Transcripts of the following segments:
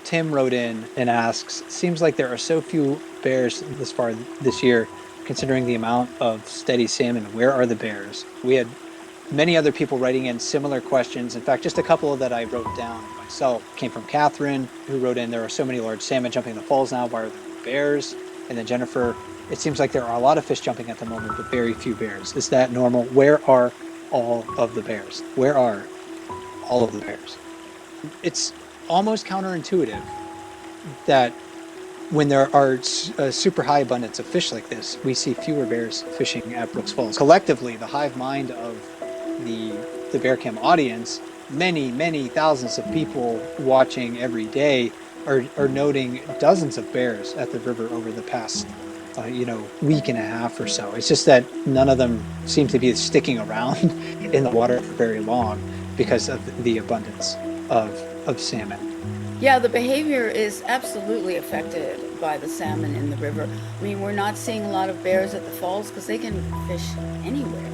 Tim wrote in and asks, seems like there are so few bears this far this year, considering the amount of steady salmon. Where are the bears? We had many other people writing in similar questions. In fact, just a couple that I wrote down myself came from Catherine, who wrote in, there are so many large salmon jumping in the falls now. Why are there no bears? And then Jennifer, it seems like there are a lot of fish jumping at the moment, but very few bears. Is that normal? Where are all of the bears? Where are all of the bears? It's almost counterintuitive that when there are a super high abundance of fish like this, we see fewer bears fishing at Brooks Falls. Collectively, the hive mind of the Bear Cam audience, many thousands of people watching every day are noting dozens of bears at the river over the past week and a half or so. It's just that none of them seem to be sticking around in the water for very long because of the abundance of salmon. Yeah, the behavior is absolutely affected by the salmon in the river. I mean, we're not seeing a lot of bears at the falls because they can fish anywhere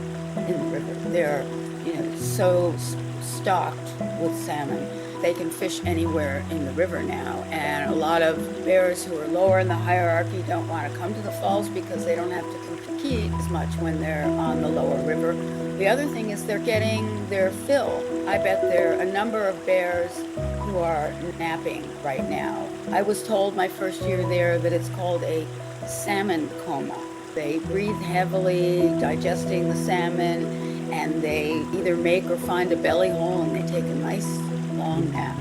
in the river. They're, so stocked with salmon. They can fish anywhere in the river now. And a lot of bears who are lower in the hierarchy don't want to come to the falls because they don't have to compete as much when they're on the lower river. The other thing is they're getting their fill. I bet there are a number of bears who are napping right now. I was told my first year there that it's called a salmon coma. They breathe heavily, digesting the salmon, and they either make or find a belly hole and they take a nice long nap.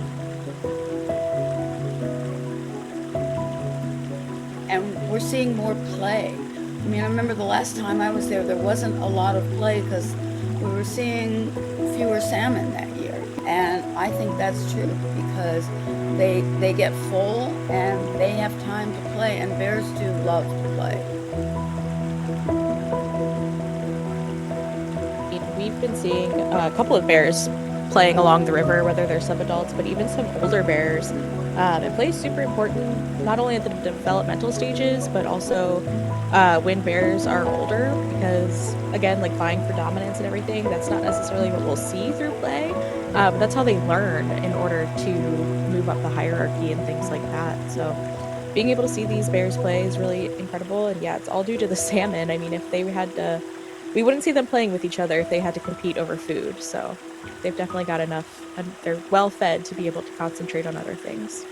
And we're seeing more play. I mean, I remember the last time I was there wasn't a lot of play because we were seeing fewer salmon that year. And I think that's true because they get full and they have time to play, and bears do love to play. We've been seeing a couple of bears playing along the river, whether they're subadults, but even some older bears. And play is super important, not only at the developmental stages, but also when bears are older, because again, like vying for dominance and everything, that's not necessarily what we'll see through play, but that's how they learn in order to move up the hierarchy and things like that. So being able to see these bears play is really incredible. And yeah, it's all due to the salmon. I mean, if they had to, we wouldn't see them playing with each other if they had to compete over food. So they've definitely got enough, and they're well fed to be able to concentrate on other things.